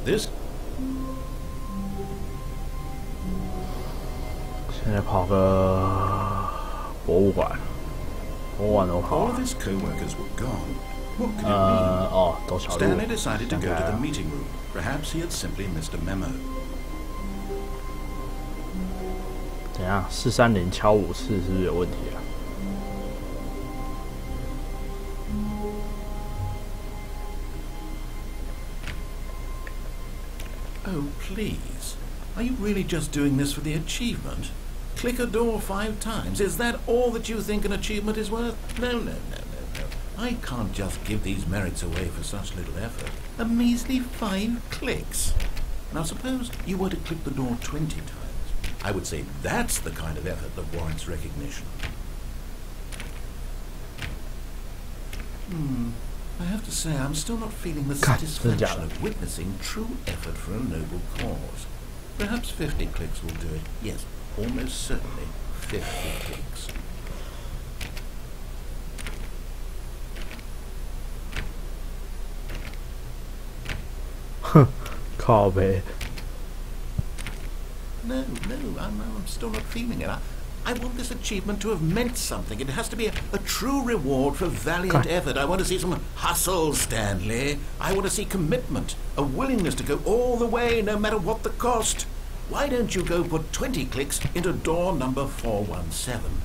This 现在跑个博物馆，博物馆都跑 all 了 of。his co-workers were gone. What could it mean? 哦，走小路。 Stanley decided to go to 想起来 the 了 meeting room. Perhaps he had simply missed a memo. 怎样？430敲5次是不是有问题啊？ Oh, please. Are you really just doing this for the achievement? Click a door 5 times. Is that all that you think an achievement is worth? No. I can't just give these merits away for such little effort. A measly 5 clicks. Now suppose you were to click the door 20 times. I would say that's the kind of effort that warrants recognition. I have to say, I'm still not feeling the satisfaction of witnessing true effort for a noble cause. Perhaps 50 clicks will do it. Yes, almost certainly 50 clicks. 哼，靠北。 No, I'm still not feeling it. I want this achievement to have meant something. It has to be a true reward for valiant effort. I want to see some hustle, Stanley. I want to see commitment, a willingness to go all the way, no matter what the cost. Why don't you go put 20 clicks into door number 417?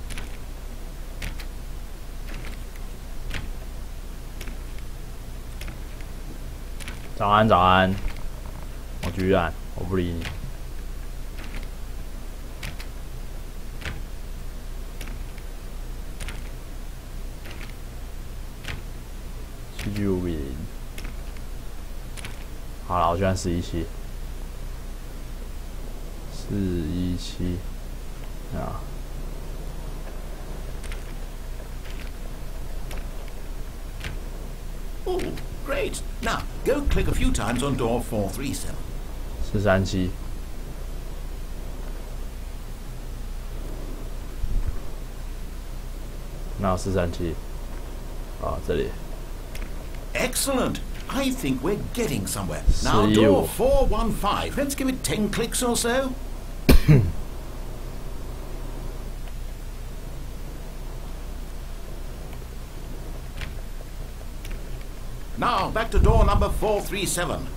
早安，早安。我居然，我不理你。 7G500，好了，我居然417，417啊！ Oh, great. Now, go click a few times on door 437. 437，哪有437？啊，这里。 Excellent. I think we're getting somewhere. Now, door 415. Let's give it 10 clicks or so. Now, back to door number 437.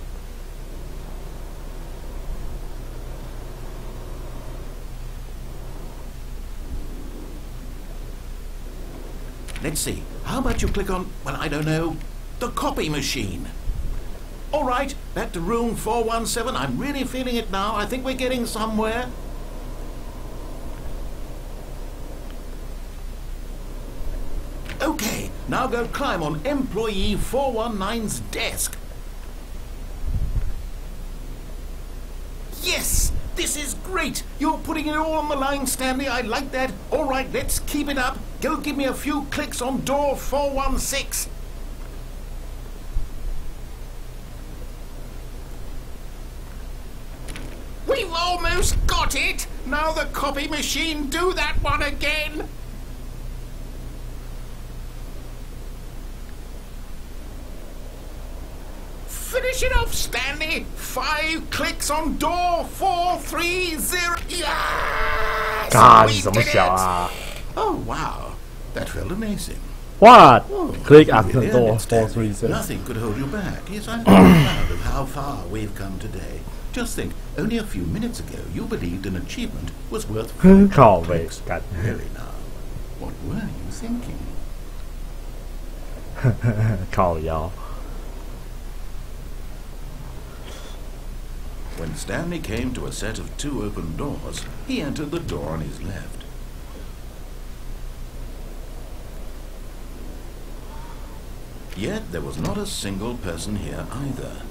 Let's see. How about you click on, well, I don't know, the copy machine? All right, back to room 417. I'm really feeling it now. I think we're getting somewhere. Okay, now go climb on employee 419's desk. Yes! This is great! You're putting it all on the line, Stanley. I like that. All right, let's keep it up. Go give me a few clicks on door 416. We've almost got it! Now the copy machine, do that one again! Finish it off, Stanley! 5 clicks on door 430. Yes! God, We 怎么 did 小 it! 啊 Oh, wow. That felt amazing. What? Oh, Click you at the really door earned it, Stanley. 437. Nothing could hold you back. Yes, I'm proud of how far we've come today. Just think, only a few minutes ago you believed an achievement was worth 靠北 clicks. 干 Really now, what were you thinking? 靠腰。 When Stanley came to a set of 2 open doors, he entered the door on his left. Yet there was not a single person here either.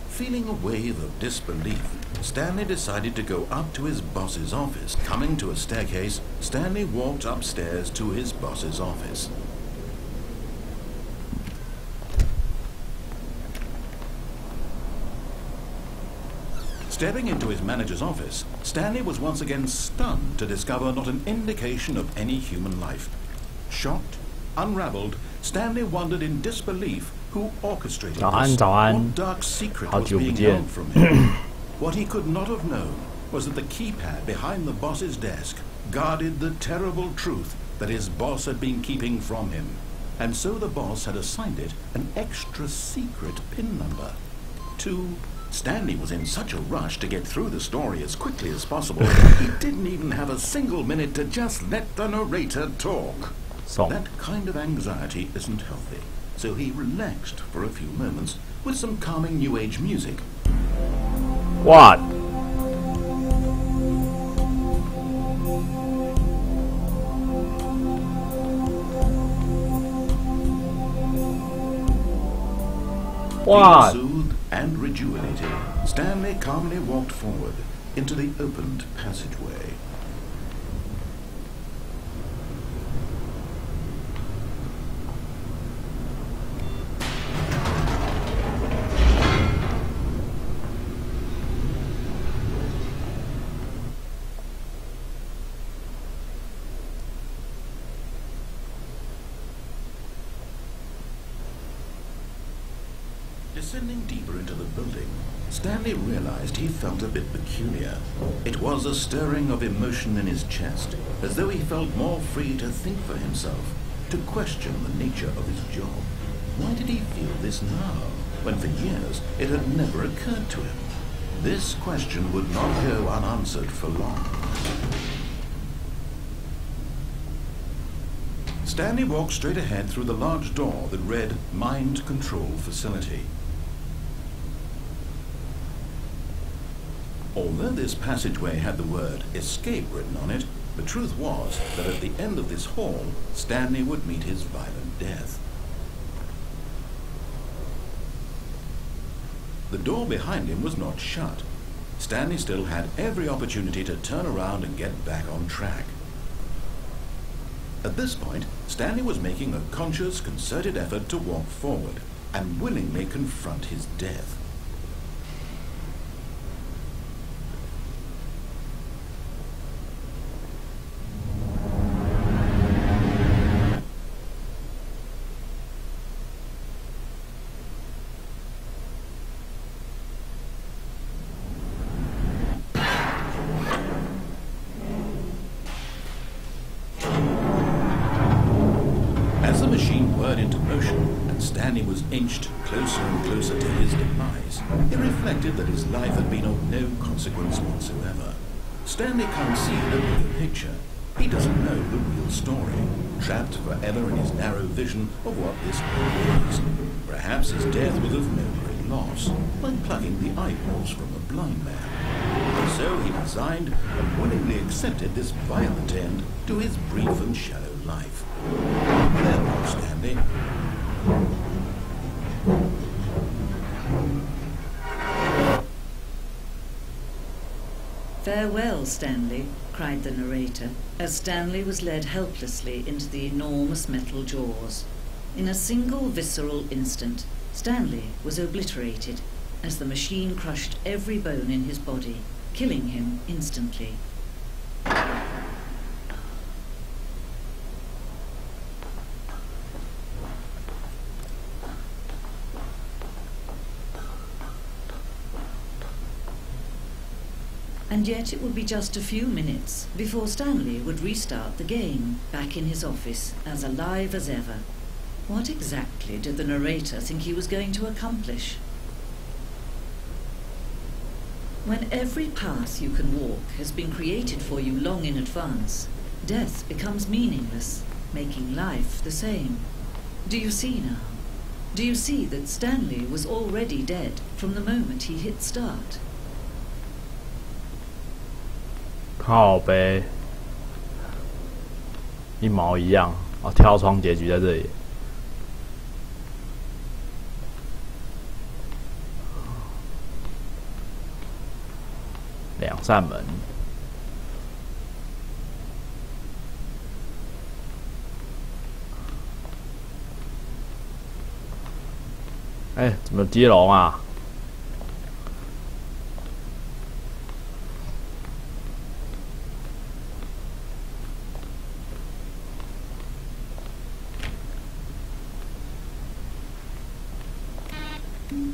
Feeling a wave of disbelief, Stanley decided to go up to his boss's office. Coming to a staircase, Stanley walked upstairs to his boss's office. Stepping into his manager's office, Stanley was once again stunned to discover not an indication of any human life. Shocked, unraveled, Stanley wondered in disbelief Who orchestrated 早安， this? 早安。 What dark secret 好 was 久不 being 见。 held from him? What he could not have known was that the keypad behind the boss's desk guarded the terrible truth that his boss had been keeping from him. And so the boss had assigned it an extra secret PIN number. Stanley was in such a rush to get through the story as quickly as possible, he didn't even have a single minute to just let the narrator talk. That kind of anxiety isn't healthy, so he relaxed for a few moments with some calming New Age music. What? What? Soothed and rejuvenated, Stanley calmly walked forward into the opened passageway. Descending deeper into the building, Stanley realized he felt a bit peculiar. It was a stirring of emotion in his chest, as though he felt more free to think for himself, to question the nature of his job. Why did he feel this now, when for years it had never occurred to him? This question would not go unanswered for long. Stanley walked straight ahead through the large door that read Mind Control Facility. Although this passageway had the word escape written on it, the truth was that at the end of this hall, Stanley would meet his violent death. The door behind him was not shut. Stanley still had every opportunity to turn around and get back on track. At this point, Stanley was making a conscious, concerted effort to walk forward and willingly confront his death. As the machine whirred into motion and Stanley was inched closer and closer to his demise, he reflected that his life had been of no consequence whatsoever. Stanley can't see the bigger picture. He doesn't know the real story, trapped forever in his narrow vision of what this world is. Perhaps his death was of no great loss, like plucking the eyeballs from a blind man. So he resigned and willingly accepted this violent end to his brief and shallow life. Farewell, Stanley. Farewell, Stanley, cried the narrator, as Stanley was led helplessly into the enormous metal jaws. In a single visceral instant, Stanley was obliterated, as the machine crushed every bone in his body, killing him instantly. And yet it would be just a few minutes before Stanley would restart the game, back in his office, as alive as ever. What exactly did the narrator think he was going to accomplish? When every path you can walk has been created for you long in advance, death becomes meaningless, making life the same. Do you see now? Do you see that Stanley was already dead from the moment he hit start? 靠呗，一毛一样哦。跳窗结局在这里，两扇门。哎，怎么接龙啊？影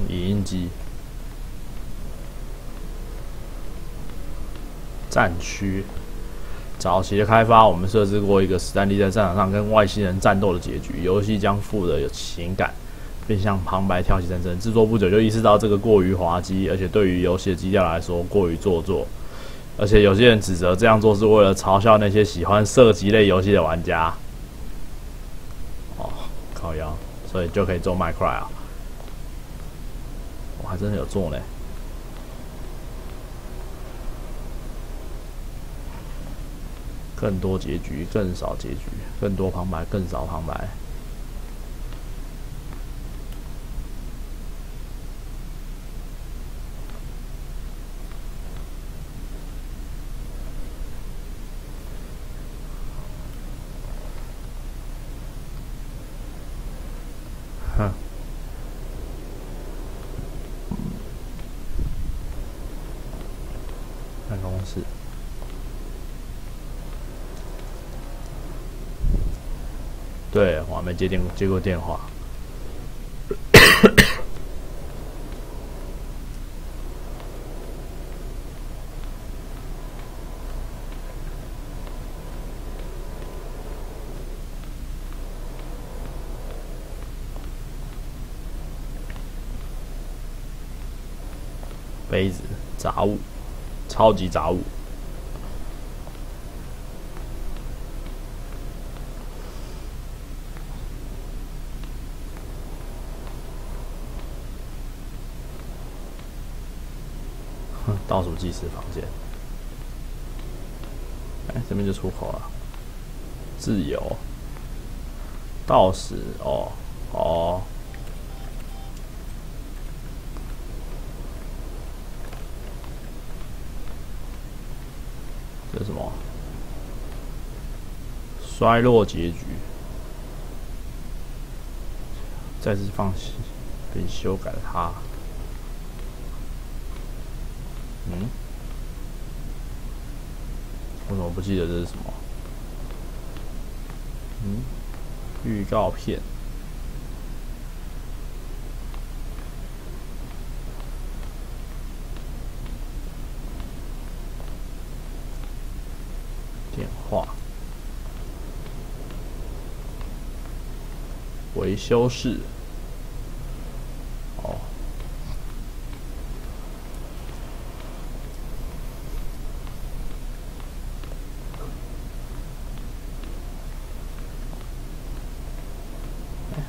印机。 战区早期的开发，我们设置过一个史丹利在战场上跟外星人战斗的结局。游戏将富的有情感，并向旁白挑起战争。制作不久就意识到这个过于滑稽，而且对于游戏的基调来说过于做作。而且有些人指责这样做是为了嘲笑那些喜欢射击类游戏的玩家。哦，靠腰，所以就可以做 Minecraft 啊！我还真的有做呢。 更多结局，更少结局；更多旁白，更少旁白。哼，办公室。 对，我还没接过电话。杯子，杂物，超级杂物。 倒数计时房间，哎，这边就出口了。自由，倒时，哦，这是什么？衰落结局，再次放弃并修改了它。 嗯，我怎么不记得这是什么？嗯，预告片。电话。维修室。哦。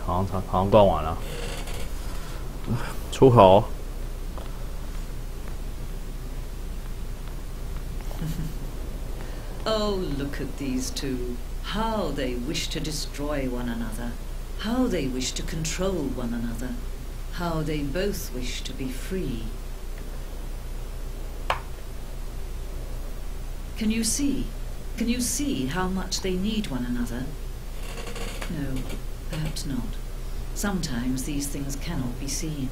好像逛完了。出口。Oh, look at these two. How they wish to destroy one another. How they wish to control one another. How they both wish to be free. Can you see? Can you see how much they need one another? No, perhaps not. Sometimes these things cannot be seen.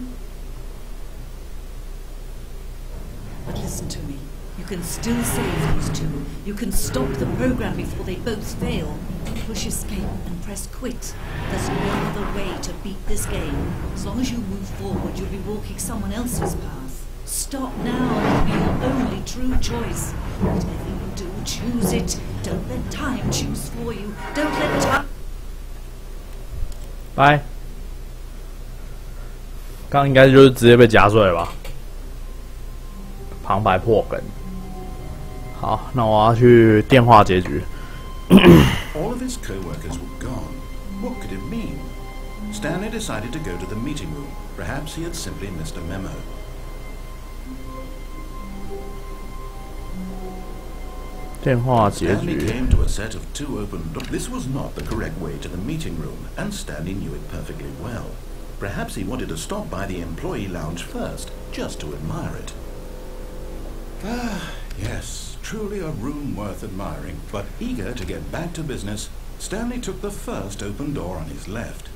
But listen to me. You can still save these two. You can stop the program before they both fail. Push escape and press quit. There's no other way to beat this game. As long as you move forward, you'll be walking someone else's path. Stop now and be your only true choice. Whatever you do, choose it. Don't let time choose for you. Don't let time... Bye. 刚应该就是直接被夹碎了吧？旁白破梗。好，那我要去电话结局。All of his co-workers were gone. What could it mean? Stanley decided to go to the meeting room. Perhaps he had simply missed a memo. 电话结 Stanley 局。 came to a set of two open doors. This was not the correct way to the meeting room, and Stanley knew it perfectly well. Perhaps he wanted to stop by the employee lounge first, just to admire it. Ah, yes, truly a room worth admiring. But eager to get back to business, Stanley took the first open door on his left.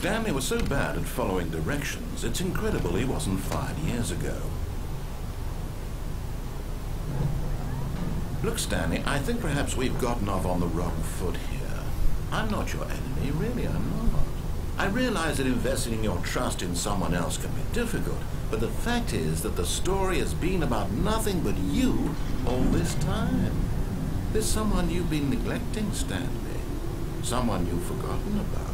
Stanley was so bad at following directions, it's incredible he wasn't fired years ago. Look, Stanley, I think perhaps we've gotten off on the wrong foot here. I'm not your enemy, really, I'm not. I realize that investing your trust in someone else can be difficult, but the fact is that the story has been about nothing but you all this time. There's someone you've been neglecting, Stanley. Someone you've forgotten about.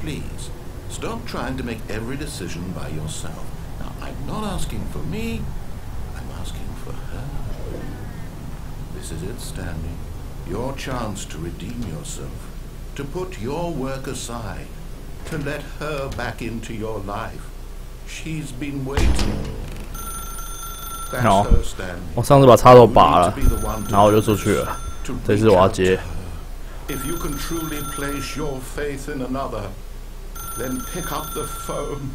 Please, stop trying to make every decision by yourself. Now, I'm not asking for me, I'm asking for her. This is it, Stanley. Your chance to redeem yourself. To put your work aside. To let her back into your life. She's been waiting. That's her, Stanley. 我上次把插头拔了，然后我就出去了。这次我要接。If you can truly place your faith in another, then pick up the phone.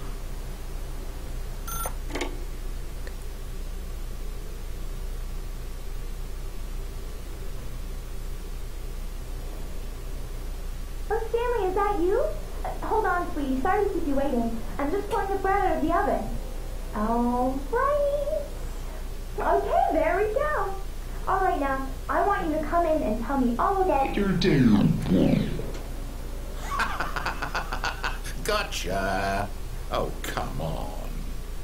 Oh, Stanley, is that you? Hold on, sweetie. Sorry to keep you waiting. I'm just pulling the bread out of the oven. All right. Okay, there we go. All right, now, I want you to come in and tell me all about your day. Gotcha. Oh, come on.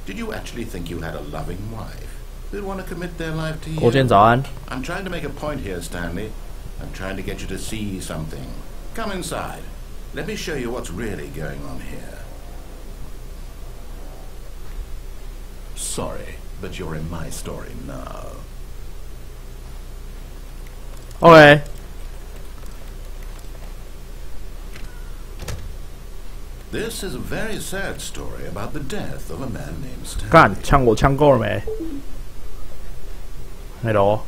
Did you actually think you had a loving wife who'd want to commit their life to you? 国建早安。I'm trying to make a point here, Stanley. I'm trying to get you to see something. Come inside. Let me show you what's really going on here. Sorry, but you're in my story now. OK。This is a very sad story about the death of a man named Stanley. 干，枪够了没 ？Hello。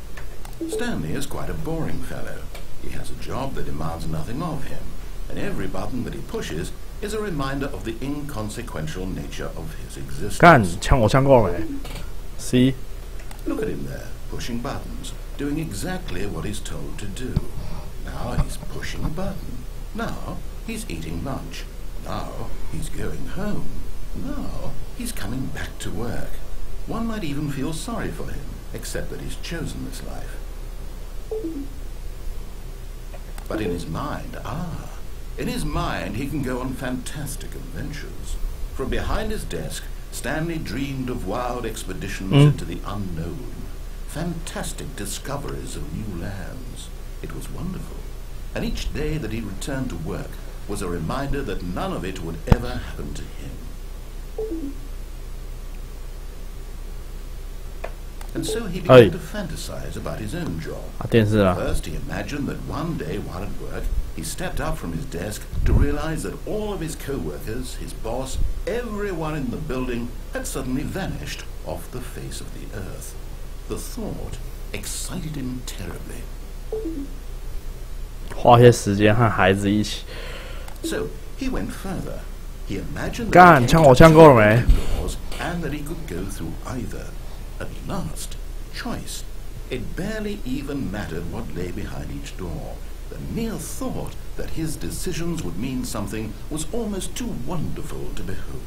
Stanley is quite a boring fellow. He has a job that demands nothing of him, and every button that he pushes is a reminder of the inconsequential nature of his existence. 干，枪够了没 ？C。 Look at him there, pushing buttons, doing exactly what he's told to do. Now he's pushing a button. Now he's eating lunch. Now he's going home. Now he's coming back to work. One might even feel sorry for him, except that he's chosen this life. But in his mind, in his mind he can go on fantastic adventures. From behind his desk, Stanley dreamed of wild expeditions into the unknown, fantastic discoveries of new lands. It was wonderful. And each day that he returned to work was a reminder that none of it would ever happen to him. And so he began to fantasize about his own job. First, he imagined that one day while at work, he stepped up from his desk to realize that all of his co-workers, his boss, everyone in the building had suddenly vanished off the face of the earth. The thought excited him terribly. 花些时间和孩子一起。 So he went further. He imagined 干，枪够了没？ and that he could go through either. At last, choice. It barely even mattered what lay behind each door. The mere thought that his decisions would mean something was almost too wonderful to behold.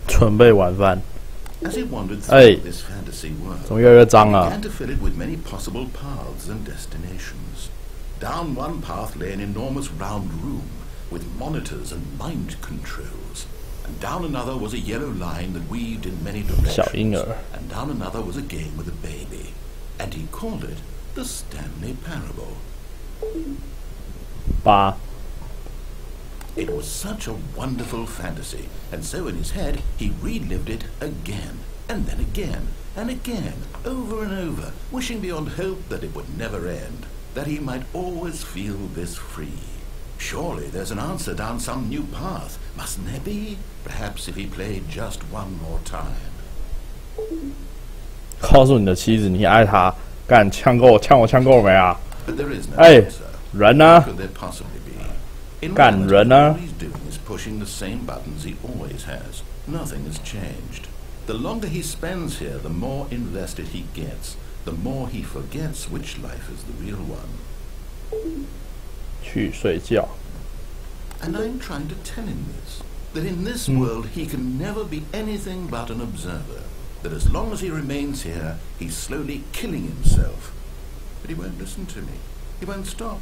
准备晚饭。 As he wandered through this fantasy world, 怎么越来越脏了？ he began to fill it with many possible paths and destinations. Down one path lay an enormous round room with monitors and mind controls. And down another was a yellow line that weaved in many directions. And down another was a game with a baby. And he called it the Stanley Parable. 8. It was such a wonderful fantasy, and so in his head he relived it again, and then again, and again, over and over, wishing beyond hope that it would never end, that he might always feel this free. Surely there's an answer down some new path, mustn't there be? Perhaps if he played just one more time. 告诉你的妻子你爱她，干枪够没啊？ But there is no answer. 人呢？ What could there possibly be? In 干人呢？ all he's doing is pushing the same buttons he always has. Nothing has changed. The longer he spends here, the more invested he gets. The more he forgets which life is the real one. 去睡觉。And I'm trying to tell him this, that in this world he can never be anything but an observer, that as long as he remains here, he's slowly killing himself. But he won't listen to me. He won't stop.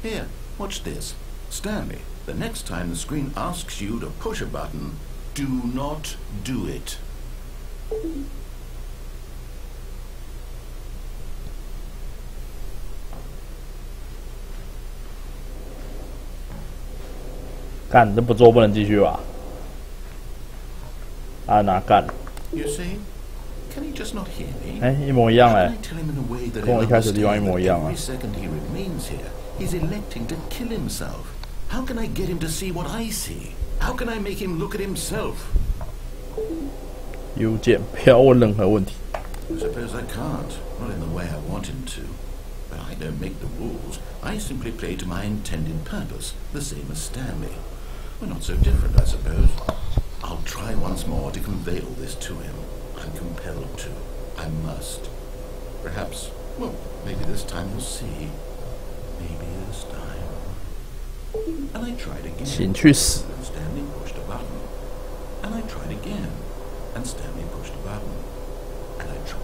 Here, watch this. Stanley, the next time the screen asks you to push a button, do not do it. 干，这不做不能继续吧？按哪干？ You see? Can he just not hear me? 哎，一模一样 How 哎 can I tell him in a way that 跟我一开始的地方一 he'll 模一样 understand 啊 that every second he remains here, he's electing to kill himself? How can I get him to see what I see? How can I make him look at himself? U 键，不要问任何问题。 I suppose I can't, not in the way I want him to. But I don't make the rules. I simply play to my intended purpose, the same as Stanley. We're not so different, I suppose. I'll try once more to convey all this to him. I'm compelled to. I must. Perhaps, well, maybe this time he'll see. Maybe this time. And I tried again. 请去死！ And Stanley pushed a button. And I tried again. And Stanley pushed a button. And I tried.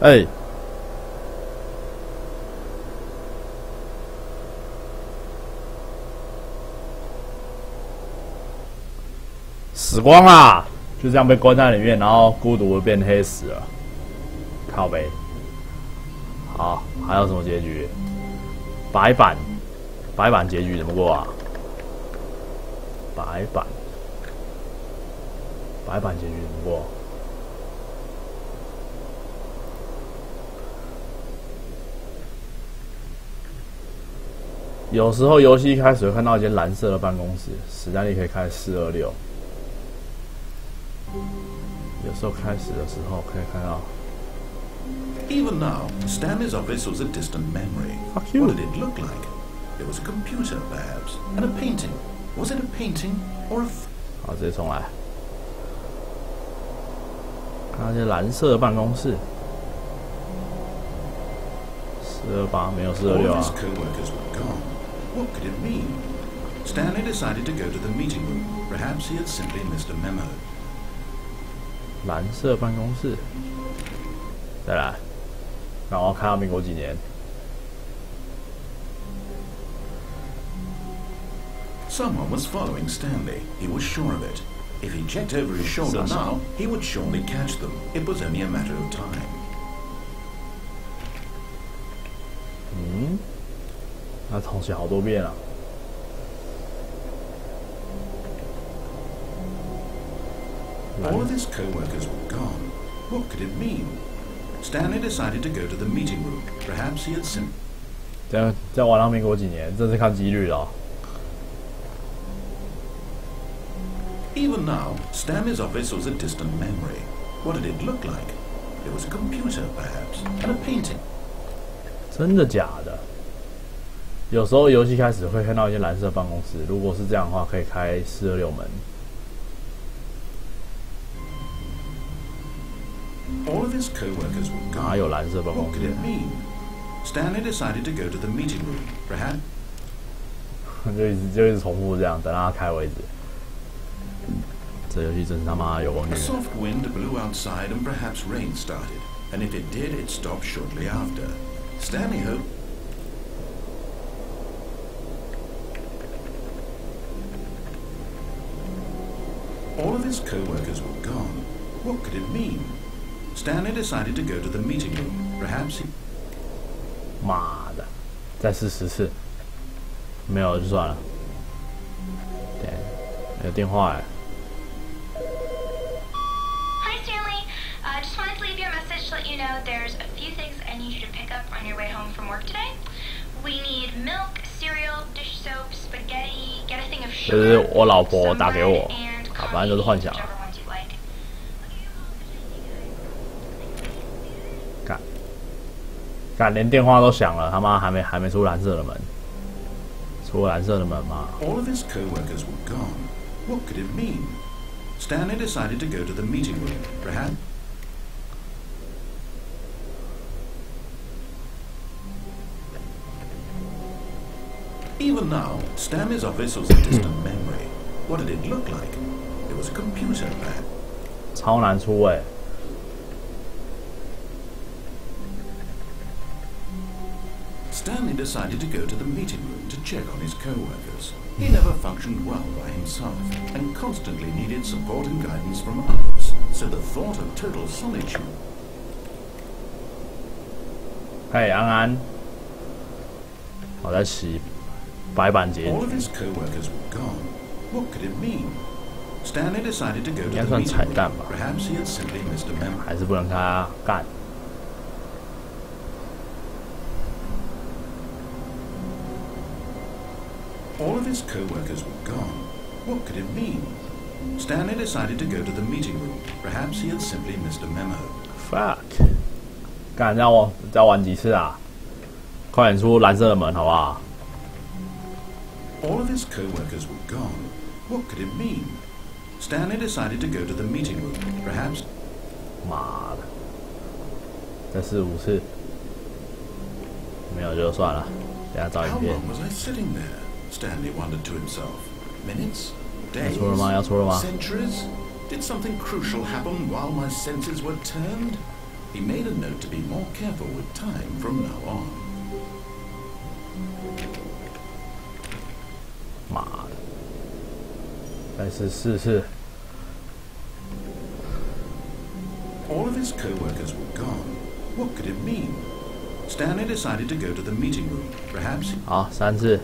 哎，死光啦！就这样被关在里面，然后孤独的变黑死了。靠北。好，还有什么结局？白板结局怎么过啊？白板结局怎么过？有时候游戏一开始会看到一间蓝色的办公室，史丹利可以开426。有时候开始的时候可以看到。 Even now, Stanley's office was a distant memory. Fuck you. What did it look like? It was a computer, perhaps, and a painting. Was it a painting or a... 好，直接重来。看那些蓝色的办公室，428没有426 All 啊 his。co-workers were gone. What could it mean? Stanley decided to go to the meeting room. Perhaps he had simply missed a memo. 蓝色办公室，再来，然后看到民国几年？ Someone was following Stanley. He was sure of it. If he checked over his shoulder now, he would surely catch them. It was only a matter of time. 嗯，那重写好多遍啊。 All of his co-workers were gone. What could it mean? Stanley decided to go to the meeting room. Perhaps he had simply... 再玩到民国几年，这是看几率了哦。 Even now, Stanley's office was a distant memory. What did it look like? It was a computer, perhaps, and a painting. 真的假的？有时候游戏开始会看到一些蓝色办公室，如果是这样的话，可以开426门。 All of his co-workers were gone. 哪有蓝色办公 What 室 could it mean? Stanley decided to go to the meeting room. Perhaps... 就一直重复这样，等他开为止。这游戏真他妈有够 A 虐。 soft wind blew outside and perhaps rain started. And if it did, it stopped shortly after. Stanley hoped... All of his co-workers were gone. What could it mean? Stanley decided to go to the meeting room. Perhaps he... 妈的，再试10次，没有就算了。对，有电话哎。 Hi, Stanley. Just wanted to leave you a message to let you know there's a few things I need you to pick up on your way home from work today. We need milk, cereal, dish soap, spaghetti, get a thing of 这是 sugar, 我老婆 some 打给 bread, 我， and 啊，反正都是幻想 coffee, 啊。 whichever ones you like. 干，连电话都响了，他妈还没出蓝色的门，出蓝色的门吗？ All of his co-workers were gone. What could it mean? Stanley decided to go to the meeting room. Perhaps... Even now, Stanley's office was a distant memory. What did it look like? It was a computer lab. 超难出欸。Stanley decided to go to the meeting room to check on his co-workers. He never functioned well by himself and constantly needed support and guidance from others, so the thought of total solitude. 嘿，安安，我在洗白板结 All 局 of，his co-workers were gone. What could it mean? Stanley decided to go to 应该 the 算 meeting 彩 room. 蛋吧？ Perhaps he had simply missed a memo. 还是不能看他干。 All of his co-workers were gone. What could it mean? Stanley decided to go to the meeting room. Perhaps he had simply missed a memo. Fuck！ 干，让我再玩几次啊！快点出蓝色的门，好不好？ All of his co-workers were gone. What could it mean? Stanley decided to go to the meeting room. Perhaps... 妈的，再试5次，没有就算了，等下找 How 影片。 long was I sitting there? Stanley wondered to himself. Minutes? 要 Days? 出了吗？要出了吗？ Centuries? Did something crucial happen while my senses were turned? He made a note to be more careful with time from now on. 妈的，再试4次。 All of his co-workers were gone. What could it mean? Stanley decided to go to the meeting room. Perhaps... 好，3次。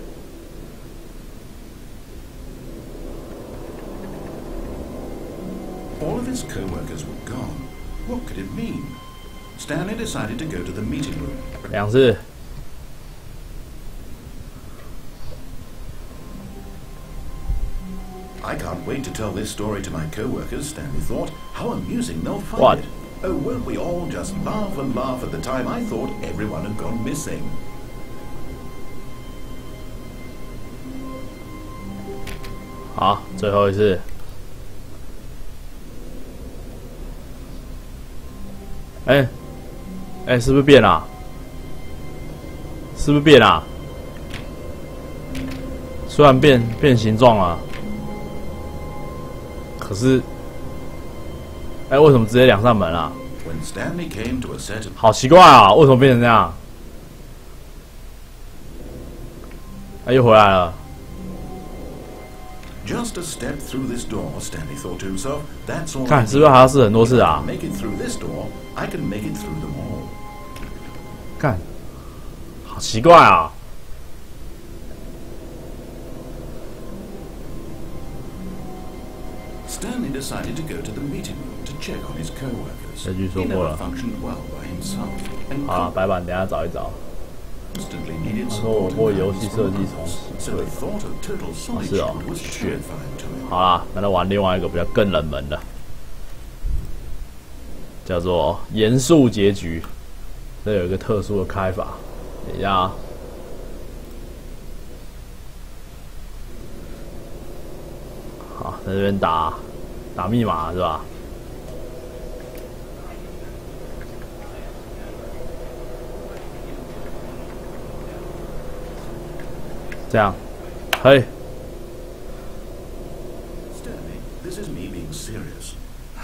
All of his co-workers were gone. What could it mean? Stanley decided to go to the meeting room. 2次。 I can't wait to tell this story to my co-workers, Stanley thought. How amusing they'll find What? it. Oh, won't we all just laugh and laugh at the time I thought everyone had gone missing. 好，最后一次。是不是变了？是不是变了？虽然变形状了，可是，为什么直接2扇门啊？ When Stanley came to a set of... 好奇怪啊！为什么变成这样？又回来了。 Just a step through this door, Stanley thought to himself. That's all. 看是不是还要试很多次啊？ Make it through this door, I can make it through them all. 干，好奇怪啊！ Stanley decided to go to the meeting room to check on his co-workers. 这句说 He 过 never 了。 functioned well by himself and 好了，白板等一下找一找。 constantly needed 他说我 support 会 and 游戏 guidance 设 from 计 others. 重启。 So the thought of total 是 solitude 哦 was ，shit。 terrifying to him. 好啦，那来玩另外一个比较更冷门的，叫做严肃结局。这有一个特殊的开法，等一下啊。好，在这边打密码是吧？这样，嘿。 Stanley, this is me being serious.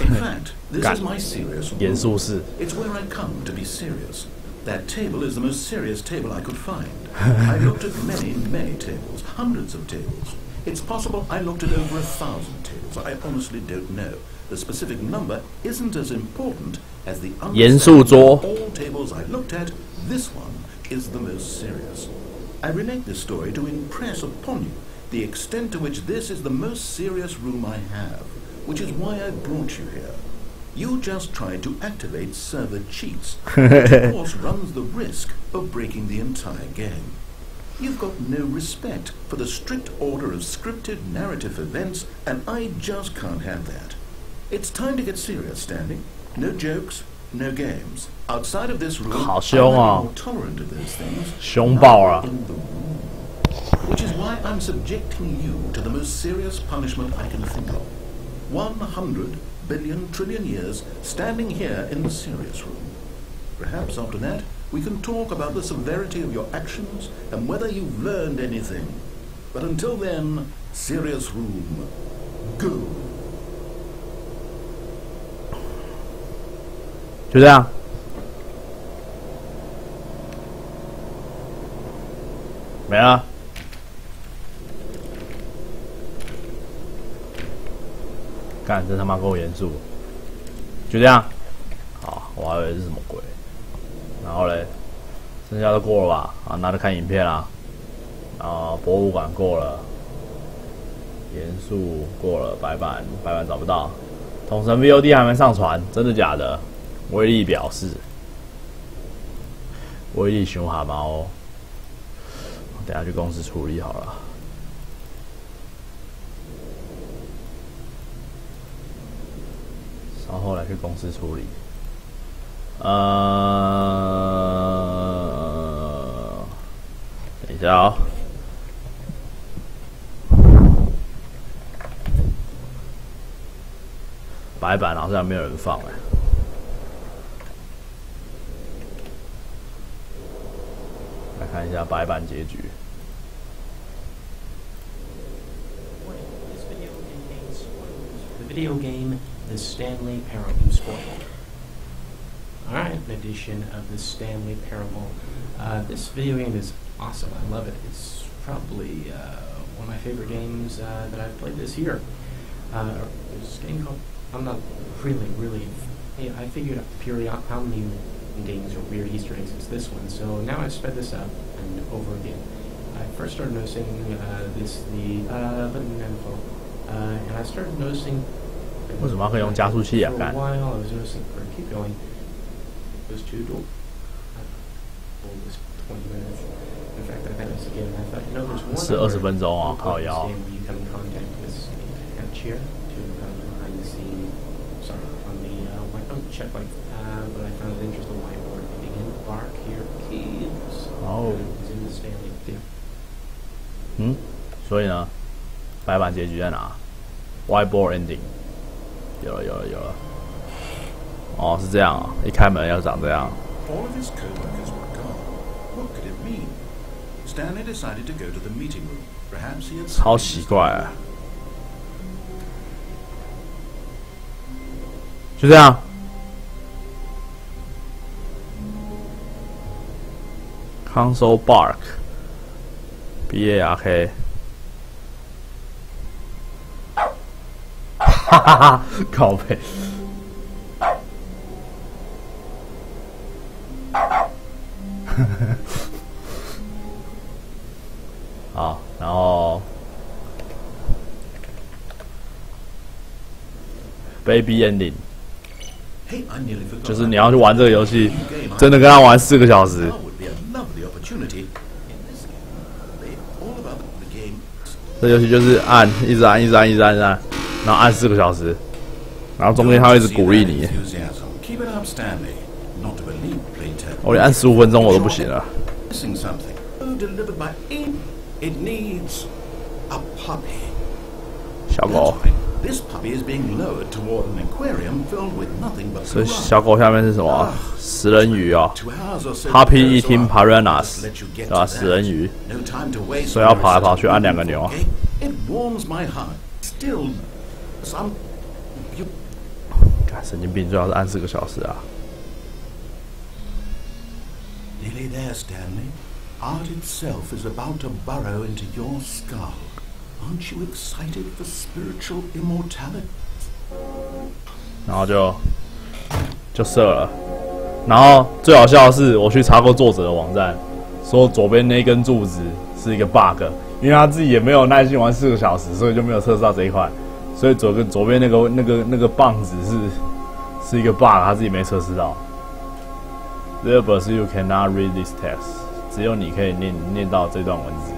In fact, this is my serious room. 严肃室。 It's where I come to be serious. That table is the most serious table I could find. I looked at many, many tables, hundreds of tables. It's possible I looked at over 1,000 tables. I honestly don't know. The specific number isn't as important as the understanding of all tables I looked at. This one is the most serious. I relate this story to impress upon you the extent to which this is the most serious room I have, which is why I brought you here. You just tried to activate server cheats, which of course runs the risk of breaking the entire game. You've got no respect for the strict order of scripted narrative events, and I just can't have that. It's time to get serious, Stanley. No jokes, no games. Outside of this room, I'm more tolerant of those things. 凶暴啊！ In the room. Which is why I'm subjecting you to the most serious punishment I can think of. 100 billion trillion years standing here in the serious room. Perhaps after that, We can talk about the severity of your actions and whether you've learned anything. But until then, serious room. Go. 就这样。没了。干，这他妈够严肃。就这样。好，我还以为是什么鬼。然后嘞，剩下都过了吧？啊，那就看影片啦。然后博物馆过了，严肃过了，白板找不到。统神 VOD 还没上传，真的假的？威力表示，威力熊蛤蟆哦。等下去公司处理好了。稍后来去公司处理。等一下哦。白板好像没有人放哎。来看一下白板结局。The video game, The Stanley Parable, spoiled. Alright, an edition of The Stanley Parable. This video game is awesome. I love it. It's probably one of my favorite games that I've played this year. There's a game called, I'm not really, I figured out purely out how many games or weird Easter eggs is this one. So now I've sped this up and over again. I first started noticing button info, and I started noticing. 为什么可以用加速器啊？干。For a while, I was noticing. Or keep going. Those two dual. Was 20 minutes. In fact, I thought this again. I thought, you know, there's one. 是20分钟啊，靠腰。 Where you come in contact with a chair to behind the scene. Sorry, on the check like. But I found it interesting whiteboard ending in Bark here kids. Oh. It's in the Stanley theater. 嗯，所以呢，白板结局在哪 ？Whiteboard ending。有了。哦，是这样啊，一开门要长这样。All of his co-workers were gone. What could it mean? Stanley decided to go to the meeting room. Perhaps he had. 超奇怪啊！就这样。Console Bark BARK 哈哈哈，靠背。好，然后 Baby Ending 就是你要去玩这个游戏，真的跟他玩4个小时。这游戏就是一直按，然后按4个小时，然后中间他会一直鼓励你。我连按15分钟我都不行了。小狗。所以小狗下面是什么？食人鱼哦 ，Happy Eating Piranhas， 对吧？食人鱼，所以要跑来跑去按2个钮。神经病，最好是按4个小时啊。Nearly there, Stanley. Art itself is about to burrow into your skull. Aren't you excited for spiritual immortality? 然后就射了。然后最好笑的是，我去查过作者的网站，说左边那根柱子是一个 bug， 因为他自己也没有耐心玩4个小时，所以就没有测试到这一块。所以左边那个棒子是一个 bug， 他自己没测试到。Therefore, you cannot read this text. 只有你可以念到这段文字。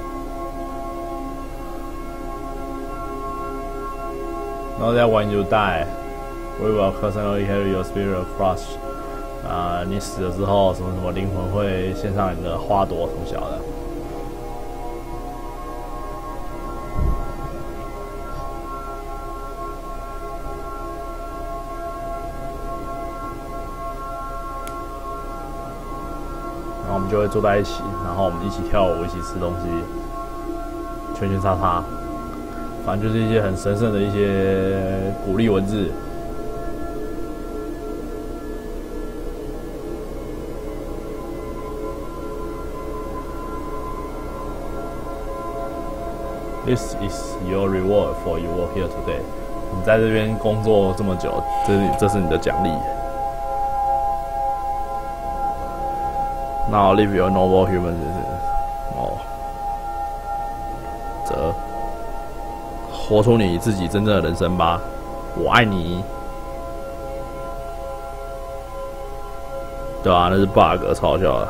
然后在 when you die, we will constantly carry your spirit across. 你死了之后，什么灵魂会献上你的花朵什么小的。然后我们就会坐在一起，然后我们一起跳舞，一起吃东西，圈圈叉叉，反正就是一些很神圣的一些鼓励文字。This is your reward for your work here today. 你在这边工作这么久，这是你的奖励。Now live your noble human. 哦，活出你自己真正的人生吧。我爱你。对啊，那是 bug， 超好笑的。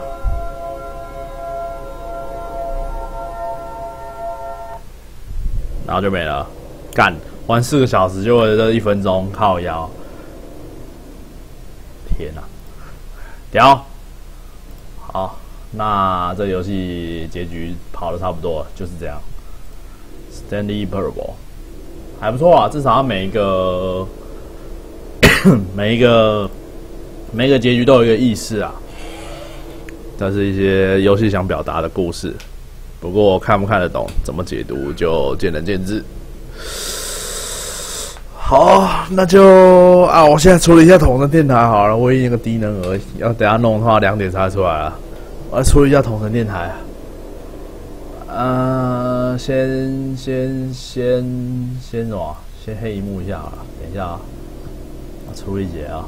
然后就没了，干玩4个小时就为了这1分钟，靠腰，天哪，屌！好，那这游戏结局跑的差不多了，就是这样。Stanley Parable 还不错啊，至少它每一个结局都有一个意思啊，这是一些游戏想表达的故事。不过看不看得懂，怎么解读就见仁见智。好，那就我现在处理一下统神电台好了。我已经个低能儿，要等下弄的话2点才出来了。我来处理一下统神电台。先什么？先黑萤幕一下好了。等一下啊，我处理一下啊。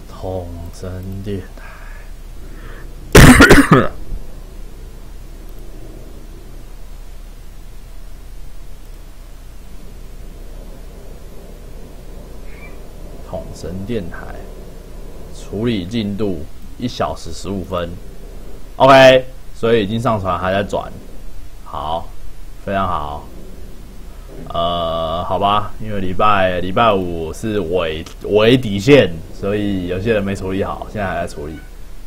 统神电台，统神电台。处理进度1小时15分 ，OK， 所以已经上传，还在转，好，非常好。好吧，因为礼拜5是尾底线，所以有些人没处理好，现在还在处理，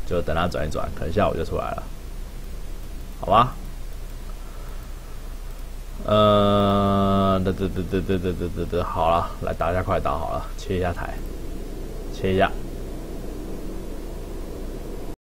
就等他转一转，可能下午就出来了，好吧？好了，来打一下快打好了，切一下台，切一下。